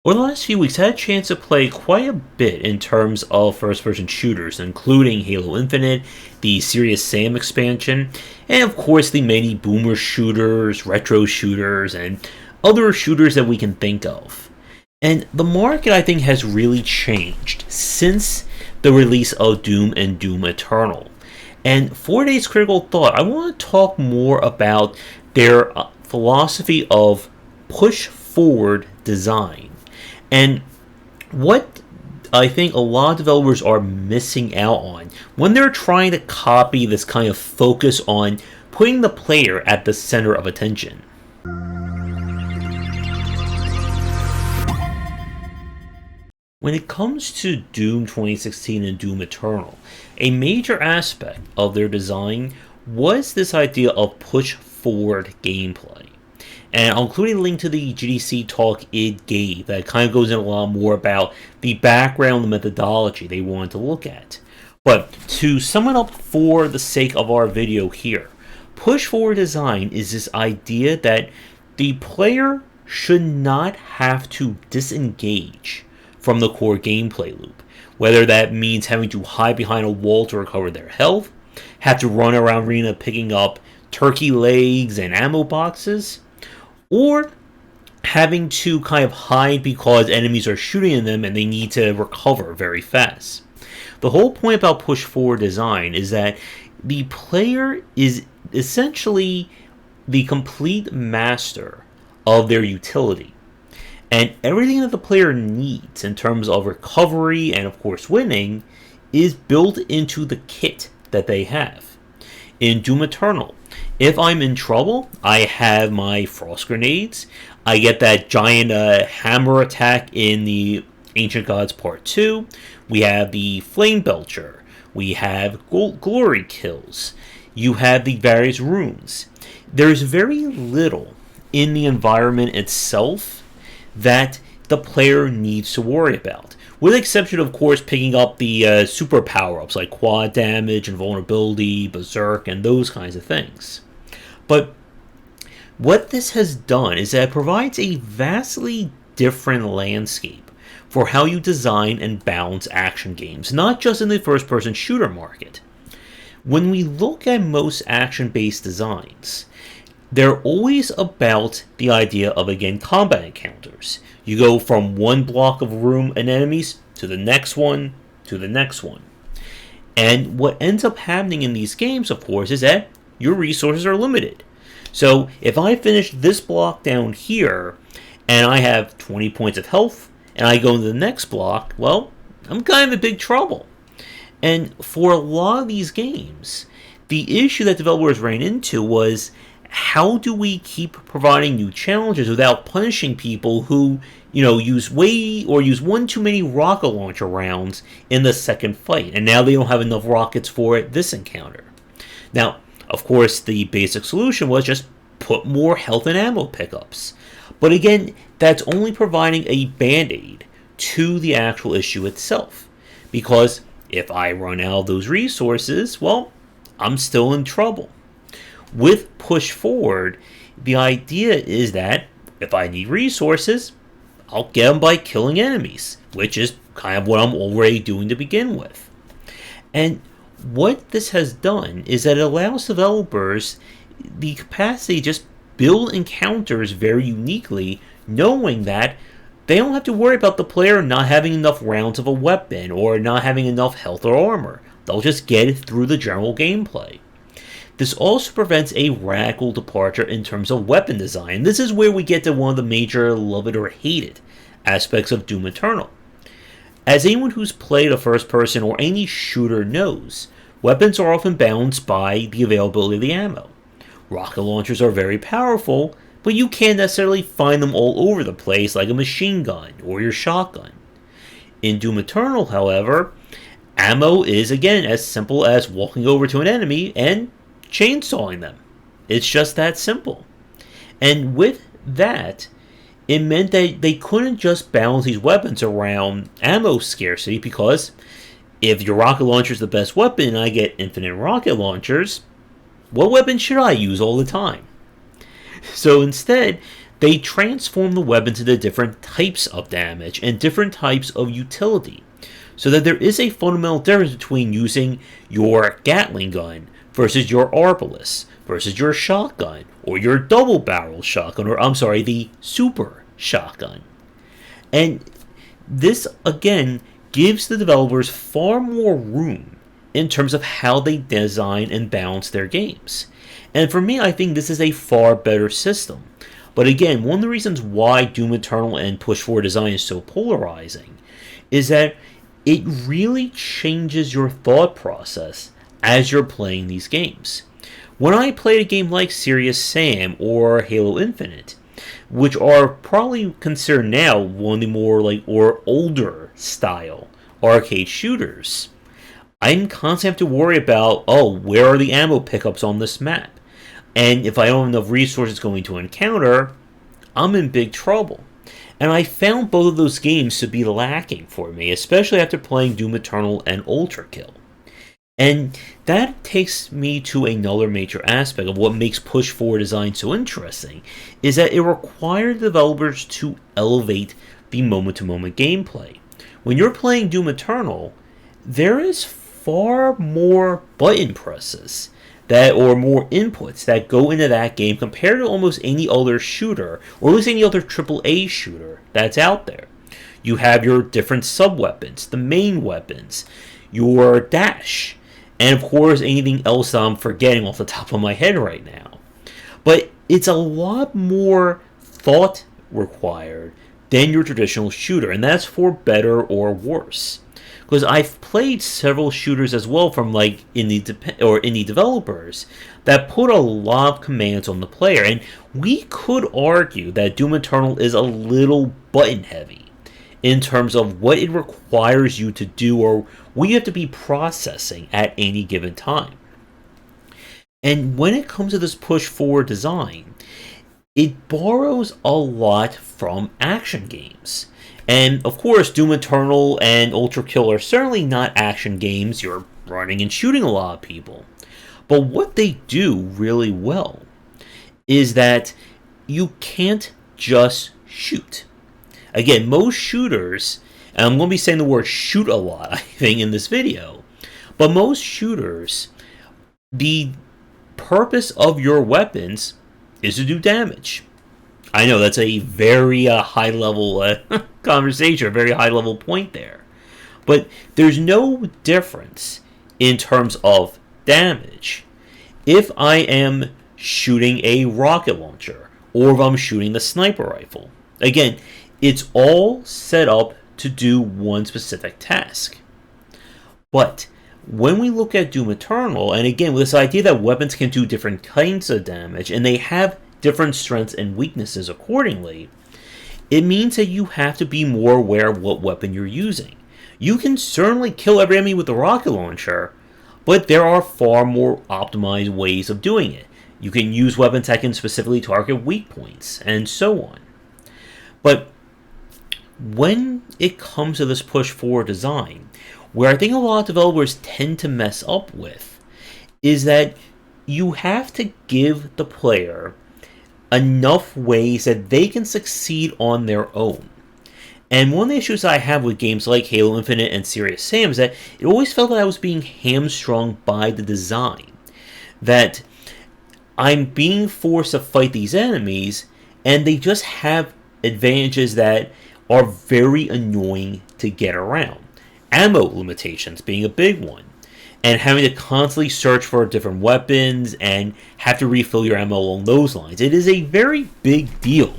Over the last few weeks, I had a chance to play quite a bit in terms of first-person shooters, including Halo Infinite, the Serious Sam expansion, and of course the many boomer shooters, retro shooters, and other shooters that we can think of. And the market, I think, has really changed since the release of Doom and Doom Eternal. And for today's critical thought, I want to talk more about their philosophy of push forward design. And what I think a lot of developers are missing out on when they're trying to copy this kind of focus on putting the player at the center of attention. When it comes to Doom 2016 and Doom Eternal, a major aspect of their design was this idea of push forward gameplay. And I'll include a link to the GDC talk it gave that kind of goes in a lot more about the background, the methodology they wanted to look at. But to sum it up for the sake of our video here, push forward design is this idea that the player should not have to disengage from the core gameplay loop. Whether that means having to hide behind a wall to recover their health, have to run around arena picking up turkey legs and ammo boxes, or having to kind of hide because enemies are shooting at them and they need to recover very fast. The whole point about push forward design is that the player is essentially the complete master of their utility. And everything that the player needs in terms of recovery and of course winning is built into the kit that they have. In Doom Eternal, if I'm in trouble, I have my frost grenades. I get that giant hammer attack in the Ancient Gods Part 2. We have the Flame Belcher. We have glory kills. You have the various runes. There's very little in the environment itself that the player needs to worry about. With the exception, of course, picking up the super power-ups like quad damage, invulnerability, berserk, and those kinds of things. But what this has done is that it provides a vastly different landscape for how you design and balance action games, not just in the first-person shooter market. When we look at most action-based designs, they're always about the idea of, again, combat encounters. You go from one block of room and enemies to the next one, to the next one. And what ends up happening in these games, of course, is that your resources are limited. So if I finish this block down here, and I have 20 points of health, and I go into the next block, well, I'm kind of in big trouble. And for a lot of these games, the issue that developers ran into was, how do we keep providing new challenges without punishing people who, use one too many rocket launcher rounds in the second fight, and now they don't have enough rockets for this encounter. Now, of course, the basic solution was just put more health and ammo pickups. But again, that's only providing a band-aid to the actual issue itself. Because if I run out of those resources, well, I'm still in trouble. With push forward, the idea is that if I need resources, I'll get them by killing enemies, which is kind of what I'm already doing to begin with. And what this has done is that it allows developers the capacity to just build encounters very uniquely, knowing that they don't have to worry about the player not having enough rounds of a weapon or not having enough health or armor. They'll just get it through the general gameplay. This also prevents a radical departure in terms of weapon design. This is where we get to one of the major love it or hate it aspects of Doom Eternal. As anyone who's played a first person or any shooter knows, weapons are often balanced by the availability of the ammo. Rocket launchers are very powerful, but you can't necessarily find them all over the place like a machine gun or your shotgun. In Doom Eternal, however, ammo is again as simple as walking over to an enemy and chainsawing them. It's just that simple. And with that, it meant that they couldn't just balance these weapons around ammo scarcity, because if your rocket launcher is the best weapon and I get infinite rocket launchers, what weapon should I use all the time? So instead, they transform the weapons into different types of damage and different types of utility, so that there is a fundamental difference between using your Gatling gun versus your Arbalest versus your shotgun or your double barrel shotgun, or I'm sorry, the super shotgun. And this again gives the developers far more room in terms of how they design and balance their games. And for me, I think this is a far better system. But again, one of the reasons why Doom Eternal and Push Forward Design is so polarizing is that it really changes your thought process as you're playing these games. When I played a game like Serious Sam or Halo Infinite, which are probably considered now one of the more or older style arcade shooters, I'm constantly have to worry about, where are the ammo pickups on this map? And if I don't have enough resources going to encounter, I'm in big trouble. And I found both of those games to be lacking for me, especially after playing Doom Eternal and Ultrakill. And that takes me to another major aspect of what makes Push Forward Design so interesting, is that it required developers to elevate the moment-to-moment gameplay. When you're playing Doom Eternal, there is far more button presses or more inputs that go into that game compared to almost any other shooter, or at least any other AAA shooter that's out there. You have your different sub-weapons, the main weapons, your dash, and of course anything else that I'm forgetting off the top of my head right now. But it's a lot more thought required than your traditional shooter, and that's for better or worse. Because I've played several shooters as well from indie developers that put a lot of commands on the player, and we could argue that Doom Eternal is a little button heavy in terms of what it requires you to do or what you have to be processing at any given time. And when it comes to this push forward design, it borrows a lot from action games. And of course, Doom Eternal and Ultrakill are certainly not action games. You're running and shooting a lot of people. But what they do really well is that you can't just shoot. Again, most shooters, and I'm going to be saying the word shoot a lot, I think, in this video, but most shooters, the purpose of your weapons is to do damage. I know that's a very high-level conversation, a very high-level point there. But there's no difference in terms of damage if I am shooting a rocket launcher or if I'm shooting the sniper rifle. Again, it's all set up to do one specific task. But when we look at Doom Eternal, and again with this idea that weapons can do different kinds of damage and they have different strengths and weaknesses accordingly, it means that you have to be more aware of what weapon you're using. You can certainly kill every enemy with a rocket launcher, but there are far more optimized ways of doing it. You can use weapons that can specifically target weak points, and so on. But when it comes to this push-forward design, where I think a lot of developers tend to mess up with, is that you have to give the player enough ways that they can succeed on their own. And one of the issues I have with games like Halo Infinite and Serious Sam is that it always felt that I was being hamstrung by the design. That I'm being forced to fight these enemies, and they just have advantages that are very annoying to get around. Ammo limitations being a big one. And having to constantly search for different weapons and have to refill your ammo along those lines. It is a very big deal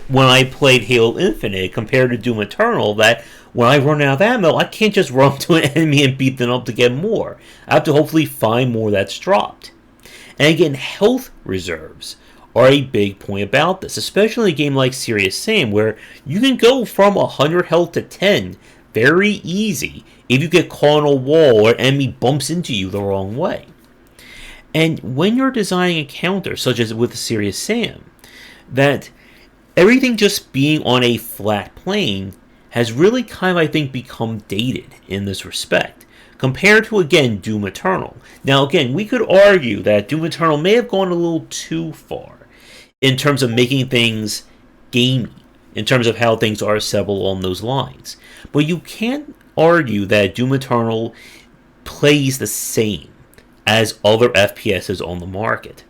when I played Halo Infinite compared to Doom Eternal, that when I run out of ammo, I can't just run to an enemy and beat them up to get more. I have to hopefully find more that's dropped. And again, health reserves are a big point about this, especially in a game like Serious Sam, where you can go from 100 health to 10 very easy if you get caught on a wall or an enemy bumps into you the wrong way. And when you're designing a counter, such as with Serious Sam, that everything just being on a flat plane has really kind of, I think, become dated in this respect, compared to, again, Doom Eternal. Now, again, we could argue that Doom Eternal may have gone a little too far in terms of making things gamey in terms of how things are assembled along those lines. But you can't argue that Doom Eternal plays the same as other FPSs on the market.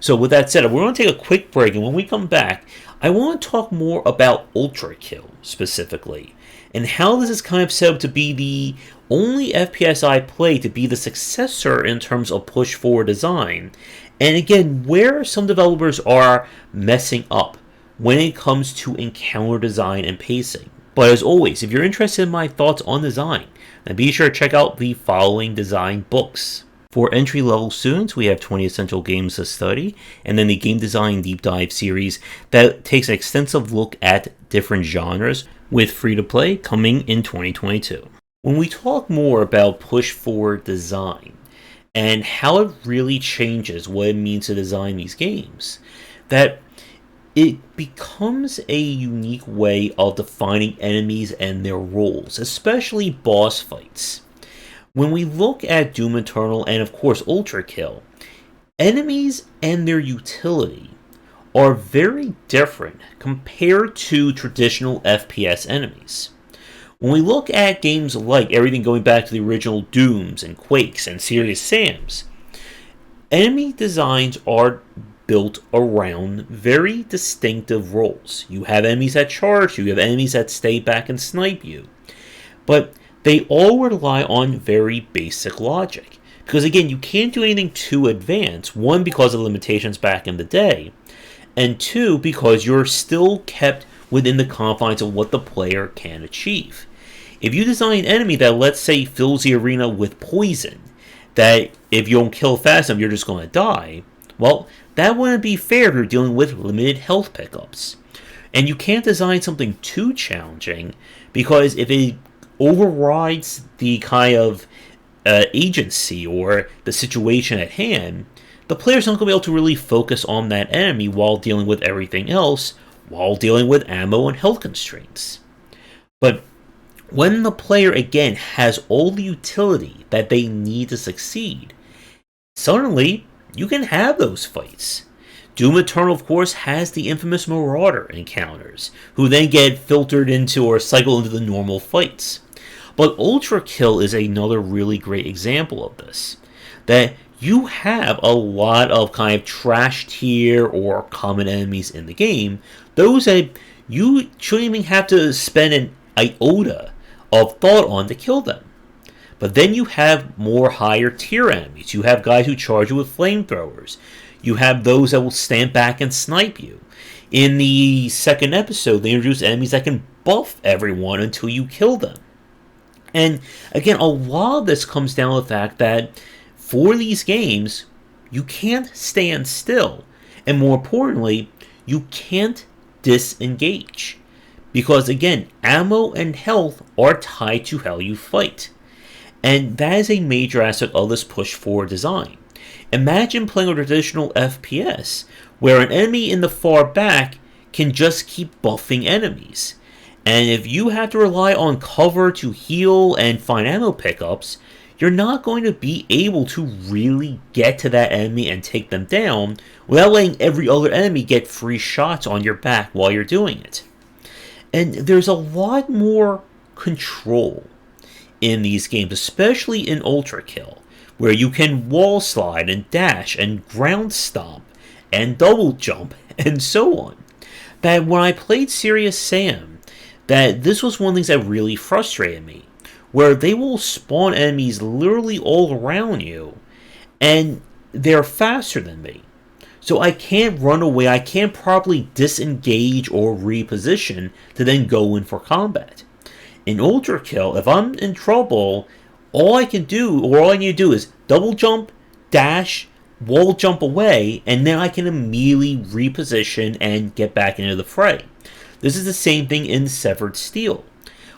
So with that said, we're going to take a quick break, and when we come back, I want to talk more about Ultrakill specifically, and how this is kind of set up to be the only FPS I play to be the successor in terms of push-forward design, and again, where some developers are messing up when it comes to encounter design and pacing. But as always, if you're interested in my thoughts on design, then be sure to check out the following design books. For entry-level students, we have 20 Essential Games to Study, and then the Game Design Deep Dive series that takes an extensive look at different genres, with free-to-play coming in 2022. When we talk more about push-forward design, and how it really changes what it means to design these games, that it becomes a unique way of defining enemies and their roles, especially boss fights. When we look at Doom Eternal and of course Ultrakill, enemies and their utility are very different compared to traditional FPS enemies. When we look at games like everything going back to the original Dooms and Quakes and Serious Sams, enemy designs are built around very distinctive roles. You have enemies that charge you, you have enemies that stay back and snipe you. But they all rely on very basic logic. Because again, you can't do anything too advanced. One, because of limitations back in the day. And two, because you're still kept within the confines of what the player can achieve. If you design an enemy that, let's say, fills the arena with poison, that if you don't kill fast enough, you're just going to die, well, that wouldn't be fair if you're dealing with limited health pickups. And you can't design something too challenging, because if it overrides the kind of agency or the situation at hand, the player's not going to be able to really focus on that enemy while dealing with everything else, while dealing with ammo and health constraints. But when the player, again, has all the utility that they need to succeed, suddenly you can have those fights. Doom Eternal, of course, has the infamous Marauder encounters, who then get filtered into or cycle into the normal fights. But Ultrakill is another really great example of this. That you have a lot of kind of trash tier or common enemies in the game, those that you shouldn't even have to spend an iota of thought on to kill them. But then you have more higher tier enemies. You have guys who charge you with flamethrowers. You have those that will stand back and snipe you. In the second episode, they introduce enemies that can buff everyone until you kill them. And again, a lot of this comes down to the fact that for these games, you can't stand still. And more importantly, you can't disengage. Because again, ammo and health are tied to how you fight. And that is a major aspect of this push-forward design. Imagine playing a traditional FPS, where an enemy in the far back can just keep buffing enemies. And if you have to rely on cover to heal and find ammo pickups, you're not going to be able to really get to that enemy and take them down without letting every other enemy get free shots on your back while you're doing it. And there's a lot more control in these games, especially in Ultrakill, where you can wall slide and dash and ground stomp and double jump and so on. That when I played Serious Sam, that this was one of the things that really frustrated me, where they will spawn enemies literally all around you, and they're faster than me. So I can't run away, I can't properly disengage or reposition to then go in for combat. In Ultrakill, if I'm in trouble, all I need to do is double jump, dash, wall jump away, and then I can immediately reposition and get back into the fray. This is the same thing in Severed Steel,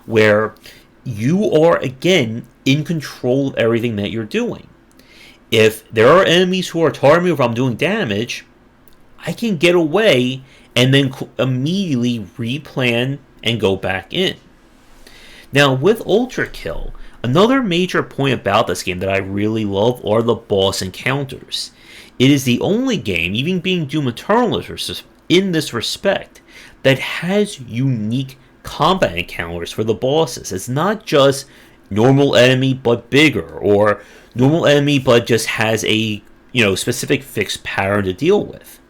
where you are, again, in control of everything that you're doing. If there are enemies who are targeting me, if I'm doing damage, I can get away and then immediately replan and go back in. Now, with Ultrakill, another major point about this game that I really love are the boss encounters. It is the only game, even being Doom Eternal in this respect, that has unique combat encounters for the bosses. It's not just normal enemy but bigger, or normal enemy but just has a specific fixed pattern to deal with.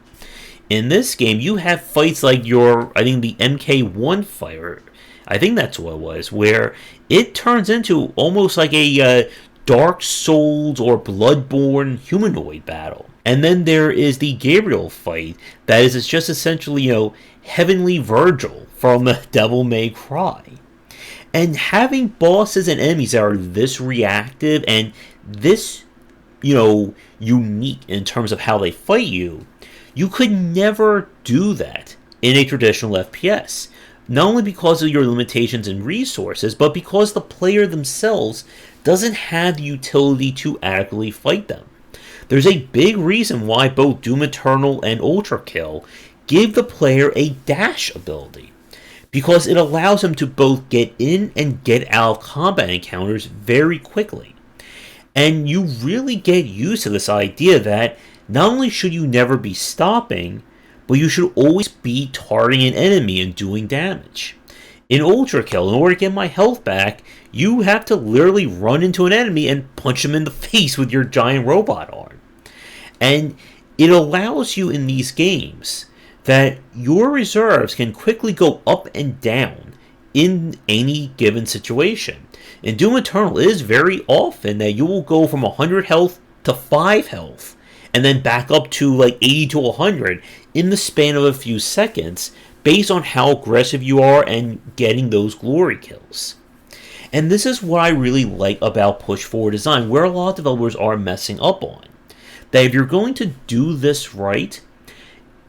In this game, you have fights like I think the MK1 fighter, I think that's what it was, where it turns into almost like a Dark Souls or Bloodborne humanoid battle. And then there is the Gabriel fight that is just essentially, Heavenly Virgil from Devil May Cry. And having bosses and enemies that are this reactive and this, unique in terms of how they fight you, you could never do that in a traditional FPS. Not only because of your limitations and resources, but because the player themselves doesn't have the utility to adequately fight them. There's a big reason why both Doom Eternal and Ultrakill give the player a dash ability, because it allows them to both get in and get out of combat encounters very quickly. And you really get used to this idea that not only should you never be stopping, but you should always be targeting an enemy and doing damage. In Ultrakill, in order to get my health back, you have to literally run into an enemy and punch him in the face with your giant robot arm. And it allows you in these games that your reserves can quickly go up and down in any given situation. In Doom Eternal, it is very often that you will go from 100 health to 5 health, and then back up to like 80 to 100 in the span of a few seconds, based on how aggressive you are and getting those glory kills. And this is what I really like about push-forward design, where a lot of developers are messing up on. That if you're going to do this right,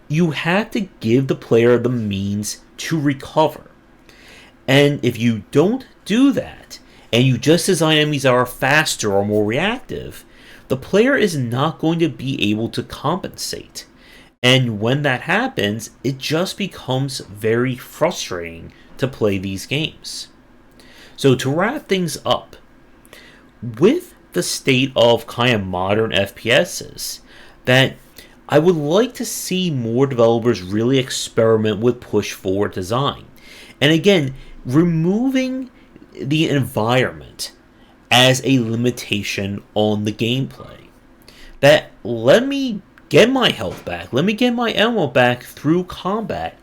you have to give the player the means to recover. And if you don't do that, and you just design enemies that are faster or more reactive, the player is not going to be able to compensate. And when that happens, it just becomes very frustrating to play these games. So to wrap things up, with the state of kind of modern FPSs, that I would like to see more developers really experiment with push-forward design. And again, removing the environment as a limitation on the gameplay. That let me get my health back, let me get my ammo back through combat,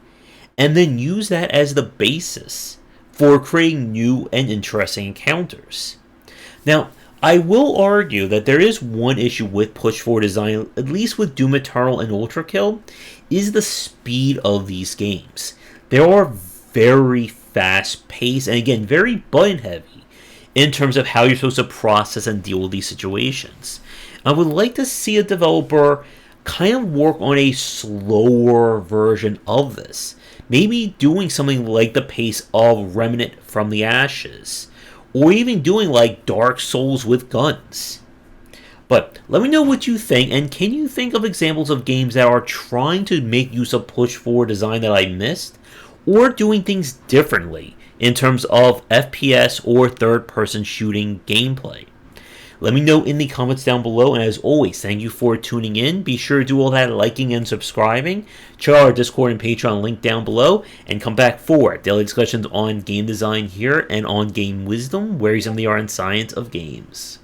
and then use that as the basis for creating new and interesting encounters. Now, I will argue that there is one issue with push-forward design, at least with Doom Eternal and Ultrakill, is the speed of these games. They are very fast-paced, and again, very button-heavy in terms of how you're supposed to process and deal with these situations. I would like to see a developer kind of work on a slower version of this. Maybe doing something like the pace of Remnant from the Ashes, or even doing like Dark Souls with guns. But let me know what you think, and can you think of examples of games that are trying to make use of push-forward design that I missed, or doing things differently in terms of FPS or third-person shooting gameplay? Let me know in the comments down below, and as always, thank you for tuning in. Be sure to do all that liking and subscribing. Check out our Discord and Patreon link down below, and come back for daily discussions on game design here and on game wisdom, where you examine the art and science of games.